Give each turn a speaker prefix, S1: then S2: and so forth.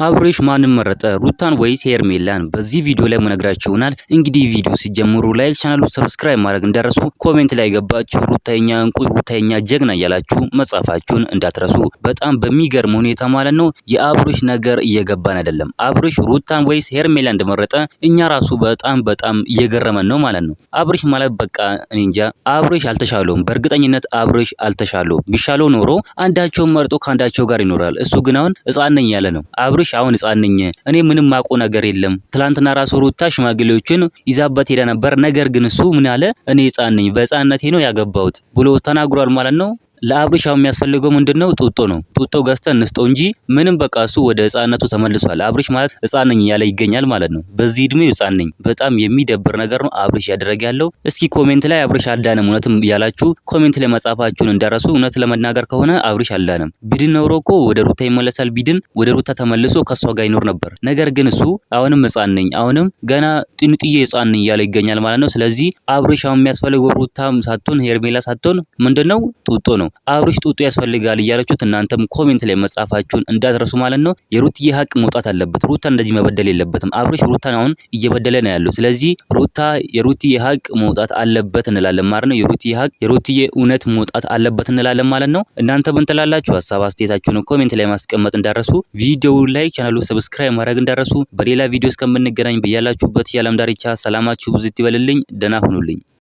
S1: አብሬሽ ማንን መረጠ? ሩታን ወይስ ሄርሜላን? በዚህ ቪዲዮ ላይ መነግራችሁ ይሆናል። እንግዲህ ቪዲዮ ሲጀምሩ ላይክ ቻናሉን ሰብስክራይብ ማድረግ እንዳትረሱ። ኮሜንት ላይ ገባችሁ ሩታኛ እንቁ ሩታኛ ጀግና እያላችሁ መጻፋችሁን እንዳትረሱ። በጣም በሚገርም ሁኔታ ማለት ነው የአብሬሽ ነገር እየገባን አይደለም። አብሬሽ ሩታን ወይስ ሄርሜላን እንደመረጠ እኛ ራሱ በጣም እየገረመን ነው ማለት ነው። አብሬሽ ማለት በቃ እኔ እንጃ አብሬሽ አልተሻለውም። በእርግጠኝነት አብሬሽ አልተሻለውም። ቢሻለው ኖሮ አንዳቸውን መርጦ ከአንዳቸው ጋር ይኖራል። እሱ ግን አሁን ሕፃን ነኝ ያለ ነው። አብሬሽ አሁን ሕፃን ነኝ እኔ ምንም ማቆ ነገር የለም። ትላንትና ራሱ ሩታ ሽማግሌዎችን ይዛበት ሄዳ ነበር። ነገር ግን እሱ ምን አለ? እኔ ሕፃን ነኝ በሕፃንነቴ ነው ያገባሁት ብሎ ተናግሯል ማለት ነው። ለአብሬሽ አሁን የሚያስፈልገው ምንድነው? ጡጦ ነው። ጡጦ ገዝተን እንስጠው እንጂ ምንም በቃ እሱ ወደ ሕፃንነቱ ተመልሷል። አብሬሽ ማለት ሕፃን ነኝ ያለ ይገኛል ማለት ነው። በዚህ እድሜው ሕፃን ነኝ። በጣም የሚደብር ነገር ነው አብሬሽ ያደረገ ያለው። እስኪ ኮሜንት ላይ አብሬሽ አልዳነም እውነትም ያላችሁ ኮሜንት ላይ መጻፋችሁን እንዳረሱ። እውነት ለመናገር ከሆነ አብሬሽ አልዳነም። ቢድን ኖሮ እኮ ወደ ሩታ ይመለሳል። ቢድን ወደ ሩታ ተመልሶ ከሷ ጋር ይኖር ነበር። ነገር ግን እሱ አሁንም ሕፃን ነኝ አሁንም ገና ጥንጥዬ ሕፃን ነኝ ያለ ይገኛል ማለት ነው። ስለዚህ አብሬሽ አሁን የሚያስፈልገው ሩታም ሳትሆን ሄርሜላ ሳትሆን ምንድነው? ጡጦ ነው። አብሬሽ ጡጦ ያስፈልጋል እያላችሁት እናንተም ኮሜንት ላይ መጻፋችሁን እንዳትረሱ ማለት ነው። የሩትዬ ሀቅ መውጣት አለበት። ሩታ እንደዚህ መበደል የለበትም። አብሬሽ ሩታን አሁን እየበደለ ነው ያለው። ስለዚህ የሩትዬ ሀቅ መውጣት አለበት እንላለን ማለት ነው። የሩትዬ እውነት መውጣት አለበት እንላለን ማለት ነው። እናንተ ምን ትላላችሁ? ሀሳብ አስተያየታችሁን ኮሜንት ላይ ማስቀመጥ እንዳትረሱ። ቪዲዮው ላይ ቻናሉን ሰብስክራይብ ማድረግ እንዳትረሱ። በሌላ ቪዲዮ እስከምንገናኝ በያላችሁበት የዓለም ዳርቻ ሰላማችሁ ብዙ ይበልልኝ። ደህና ሁኑልኝ።